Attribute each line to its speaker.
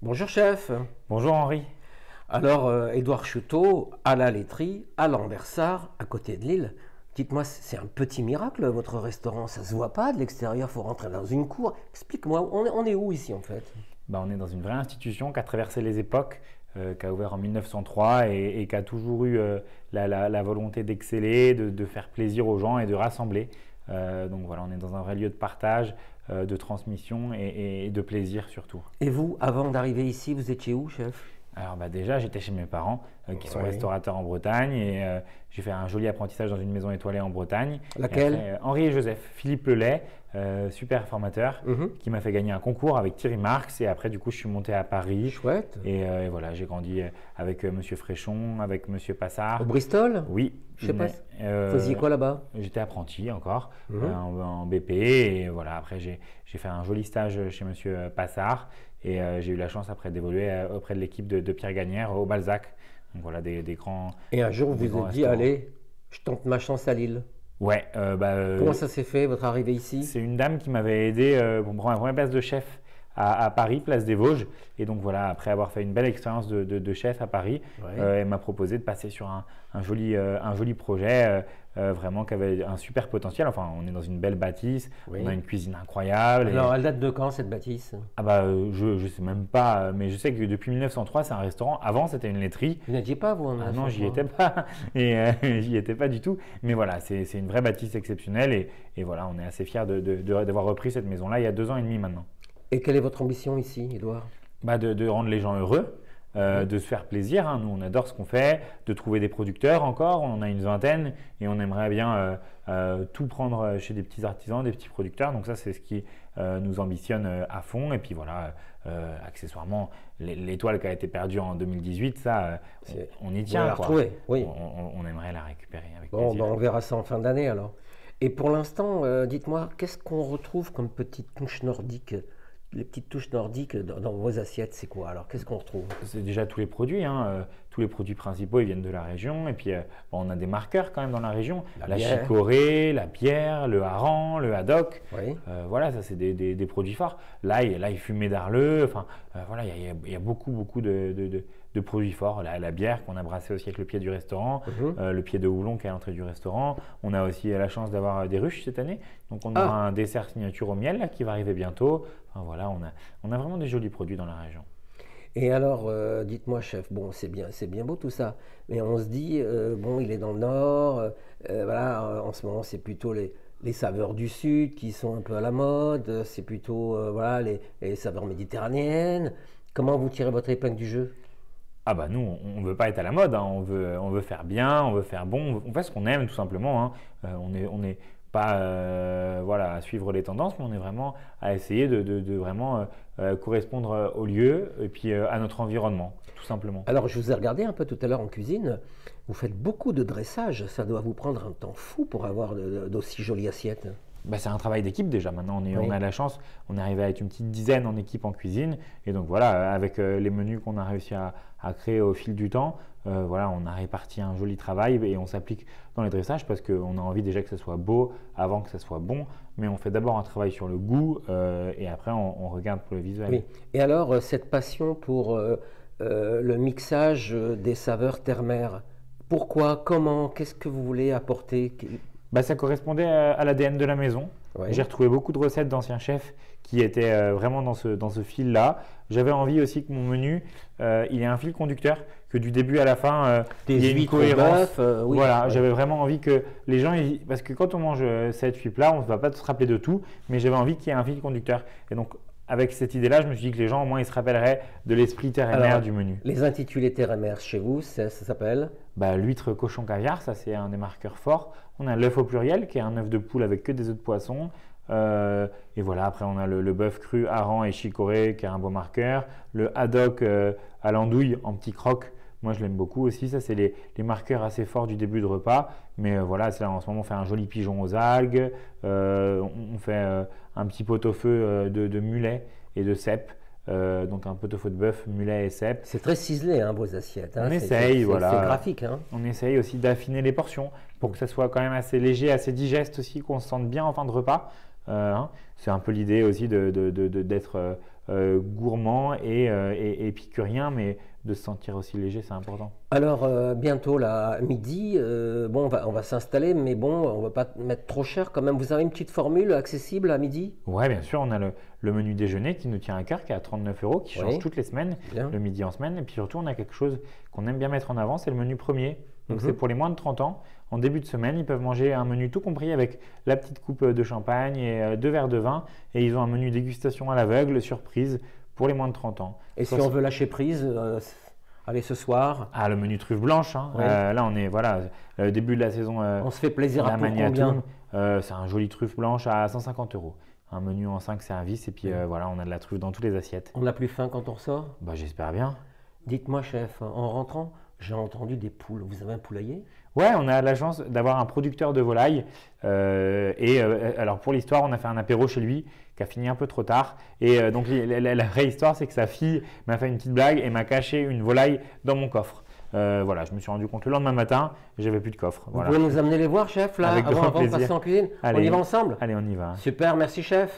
Speaker 1: Bonjour chef.
Speaker 2: Bonjour Henri.
Speaker 1: Alors, Édouard Chouteau, à la laiterie, à Lambersart, à côté de Lille. Dites-moi, c'est un petit miracle votre restaurant, ça se voit pas de l'extérieur, faut rentrer dans une cour. Explique-moi, on est où ici en fait?
Speaker 2: On est dans une vraie institution qui a traversé les époques, qui a ouvert en 1903 et qui a toujours eu la volonté d'exceller, de faire plaisir aux gens et de rassembler. Donc voilà, on est dans un vrai lieu de partage, de transmission et de plaisir surtout.
Speaker 1: Et vous, avant d'arriver ici, vous étiez où chef?
Speaker 2: Alors déjà, j'étais chez mes parents qui sont
Speaker 1: Oui.
Speaker 2: restaurateurs en Bretagne et j'ai fait un joli apprentissage dans une maison étoilée en Bretagne.
Speaker 1: Laquelle?
Speaker 2: Et après, Henri et Joseph, Philippe Lelay, super formateur,
Speaker 1: Mhm.
Speaker 2: qui m'a fait gagner un concours avec Thierry Marx. Et après, du coup, je suis monté à Paris.
Speaker 1: Chouette.
Speaker 2: Et voilà, j'ai grandi avec Monsieur Fréchon, avec Monsieur Passard.
Speaker 1: Au Bristol?
Speaker 2: Oui,
Speaker 1: Je sais pas.
Speaker 2: mais,
Speaker 1: Vous faisiez quoi là-bas?
Speaker 2: j'étais apprenti encore
Speaker 1: Mhm.
Speaker 2: en BP. Et voilà, après, j'ai fait un joli stage chez Monsieur Passard. Et j'ai eu la chance après d'évoluer auprès de l'équipe de Pierre Gagnère au Balzac. Donc voilà, des grands,
Speaker 1: Et un jour, vous
Speaker 2: des
Speaker 1: vous
Speaker 2: grands
Speaker 1: êtes dit,
Speaker 2: restaurants.
Speaker 1: allez, je tente ma chance à Lille.
Speaker 2: Ouais,
Speaker 1: Comment ça s'est fait, votre arrivée ici?
Speaker 2: c'est une dame qui m'avait aidé pour me prendre ma première place de chef à Paris, place des Vosges. Et donc voilà, après avoir fait une belle expérience de chef à Paris,
Speaker 1: Ouais.
Speaker 2: elle m'a proposé de passer sur un joli projet vraiment qui avait un super potentiel. Enfin, on est dans une belle bâtisse,
Speaker 1: Oui.
Speaker 2: on a une cuisine incroyable.
Speaker 1: Alors, elle date de quand cette bâtisse?
Speaker 2: Je sais même pas, mais je sais que depuis 1903, c'est un restaurant. Avant, c'était une laiterie.
Speaker 1: Vous n'étiez pas, vous, en
Speaker 2: Ah non, j'y
Speaker 1: 1903?
Speaker 2: étais pas. Et j'y étais pas du tout. Mais voilà, c'est une vraie bâtisse exceptionnelle. Et voilà, on est assez fiers d'avoir repris cette maison-là il y a 2 ans et demi maintenant.
Speaker 1: Et quelle est votre ambition ici, Édouard?
Speaker 2: De rendre les gens heureux, de se faire plaisir, hein. Nous, on adore ce qu'on fait, de trouver des producteurs encore. On en a une vingtaine et on aimerait bien tout prendre chez des petits artisans, des petits producteurs. Donc ça, c'est ce qui nous ambitionne à fond. Et puis voilà, accessoirement, l'étoile qui a été perdue en 2018, ça, on y
Speaker 1: Vous
Speaker 2: tient,
Speaker 1: allez la
Speaker 2: quoi.
Speaker 1: retrouver, oui.
Speaker 2: On aimerait la récupérer avec
Speaker 1: Bon,
Speaker 2: plaisir.
Speaker 1: ben, on verra ça en fin d'année alors. Et pour l'instant, dites-moi, qu'est-ce qu'on retrouve comme petites touches nordiques? Les petites touches nordiques dans vos assiettes, c'est quoi alors? Qu'est-ce qu'on retrouve?
Speaker 2: C'est déjà tous les produits, hein. Tous les produits principaux, ils viennent de la région. Et puis, on a des marqueurs quand même dans la région.
Speaker 1: La
Speaker 2: La
Speaker 1: bière.
Speaker 2: chicorée, la bière, le hareng, le haddock.
Speaker 1: Oui.
Speaker 2: Voilà, ça, c'est des produits forts. L'ail fumé d'Arleux. Enfin, voilà, il y a beaucoup de produits forts. La bière qu'on a brassée aussi avec le pied du restaurant.
Speaker 1: Mhm.
Speaker 2: Le pied de houblon qui est à l'entrée du restaurant. On a aussi la chance d'avoir des ruches cette année. Donc, on
Speaker 1: Ah.
Speaker 2: aura un dessert signature au miel là, qui va arriver bientôt. Enfin, voilà, on a vraiment des jolis produits dans la région.
Speaker 1: Et alors, dites-moi, chef, bon, c'est bien beau tout ça, mais on se dit, bon, il est dans le nord, voilà, en ce moment, c'est plutôt les saveurs du sud qui sont un peu à la mode, c'est plutôt, voilà, les saveurs méditerranéennes. Comment vous tirez votre épingle du jeu?
Speaker 2: Ah bah nous, on ne veut pas être à la mode, hein. On veut faire bien, on veut faire bon, on fait ce qu'on aime tout simplement, hein. On n'est pas voilà, à suivre les tendances, mais on est vraiment à essayer de vraiment correspondre au lieu et puis à notre environnement, tout simplement.
Speaker 1: Alors, je vous ai regardé un peu tout à l'heure en cuisine. Vous faites beaucoup de dressage. Ça doit vous prendre un temps fou pour avoir d'aussi jolies assiettes.
Speaker 2: C'est un travail d'équipe déjà. Maintenant,
Speaker 1: Oui.
Speaker 2: on a la chance, on est arrivé à être une petite dizaine en équipe en cuisine. Et donc voilà, avec les menus qu'on a réussi à créer au fil du temps, voilà, on a réparti un joli travail et on s'applique dans les dressages parce qu'on a envie déjà que ça soit beau avant que ça soit bon. Mais on fait d'abord un travail sur le goût et après on regarde pour le visuel.
Speaker 1: Oui. Et alors, cette passion pour le mixage des saveurs terre-mer, pourquoi, comment, qu'est-ce que vous voulez apporter?
Speaker 2: Ça correspondait à l'ADN de la maison.
Speaker 1: Ouais.
Speaker 2: J'ai retrouvé beaucoup de recettes d'anciens chefs qui étaient vraiment dans ce fil-là. J'avais envie aussi que mon menu, il ait un fil conducteur, que du début à la fin, il y ait une
Speaker 1: huîtres au
Speaker 2: cohérence.
Speaker 1: bœuf, oui.
Speaker 2: Voilà,
Speaker 1: Ouais.
Speaker 2: j'avais vraiment envie que les gens, parce que quand on mange 7-8 plats, on ne va pas se rappeler de tout, mais j'avais envie qu'il y ait un fil conducteur. Et donc, avec cette idée-là, je me suis dit que les gens, au moins, ils se rappelleraient de l'esprit terre et mer
Speaker 1: Alors,
Speaker 2: du menu.
Speaker 1: les intitulés terre-mer chez vous, ça s'appelle?
Speaker 2: L'huître cochon caviar, ça c'est un des marqueurs forts. On a l'œuf au pluriel, qui est un œuf de poule avec que des œufs de poisson. Et voilà, après on a le bœuf cru, hareng et chicorée, qui est un beau marqueur. Le haddock à l'andouille en petit croque, moi je l'aime beaucoup aussi. Ça c'est les marqueurs assez forts du début de repas. Mais voilà, là, en ce moment on fait un joli pigeon aux algues. On fait un petit pot-au-feu de mulet et de cèpe. Donc un pot-au-feu de bœuf, mulet et cèpe.
Speaker 1: C'est très ciselé, hein, vos assiettes. Hein.
Speaker 2: On essaye, voilà.
Speaker 1: C'est graphique, hein.
Speaker 2: On essaye aussi d'affiner les portions pour que ça soit quand même assez léger, assez digeste aussi, qu'on se sente bien en fin de repas. Hein. C'est un peu l'idée aussi d'être gourmand et épicurien, mais de se sentir aussi léger, c'est important.
Speaker 1: Alors, bientôt, là, à midi, bon, on va s'installer, mais bon, on va pas mettre trop cher quand même. Vous avez une petite formule accessible à midi?
Speaker 2: Ouais, bien sûr, on a le menu déjeuner qui nous tient à cœur, qui est à 39 euros, qui change
Speaker 1: Oui,
Speaker 2: toutes les semaines,
Speaker 1: bien.
Speaker 2: le midi en semaine. Et puis surtout, on a quelque chose qu'on aime bien mettre en avant, c'est le menu premier. Donc, c'est pour les moins de 30 ans. En début de semaine, ils peuvent manger un menu tout compris avec la petite coupe de champagne et 2 verres de vin. Et ils ont un menu dégustation à l'aveugle, surprise, pour les moins de 30 ans.
Speaker 1: Et si on veut lâcher prise, allez, ce soir,
Speaker 2: Ah, le menu truffe blanche, hein.
Speaker 1: oui,
Speaker 2: Là, on est voilà, le début de la saison
Speaker 1: on se fait plaisir à
Speaker 2: la
Speaker 1: pour combien?
Speaker 2: Maniatum. C'est un joli truffe blanche à 150 euros. Un menu en 5 services et puis voilà, on a de la truffe dans toutes les assiettes.
Speaker 1: On n'a plus faim quand on ressort?
Speaker 2: Bah, j'espère bien.
Speaker 1: Dites-moi, chef, en rentrant, j'ai entendu des poules. Vous avez un poulailler?
Speaker 2: Ouais, on a la chance d'avoir un producteur de volailles. Alors pour l'histoire, on a fait un apéro chez lui qui a fini un peu trop tard. Et donc la vraie histoire, c'est que sa fille m'a fait une petite blague et m'a caché une volaille dans mon coffre. Voilà, je me suis rendu compte le lendemain matin, j'avais plus de coffre.
Speaker 1: Vous
Speaker 2: Voilà.
Speaker 1: pouvez nous amener les voir, chef, là,
Speaker 2: Avec grand
Speaker 1: avant de
Speaker 2: plaisir.
Speaker 1: passer en cuisine? On
Speaker 2: Allez,
Speaker 1: y va ensemble?
Speaker 2: allez, on y va.
Speaker 1: Super, merci, chef.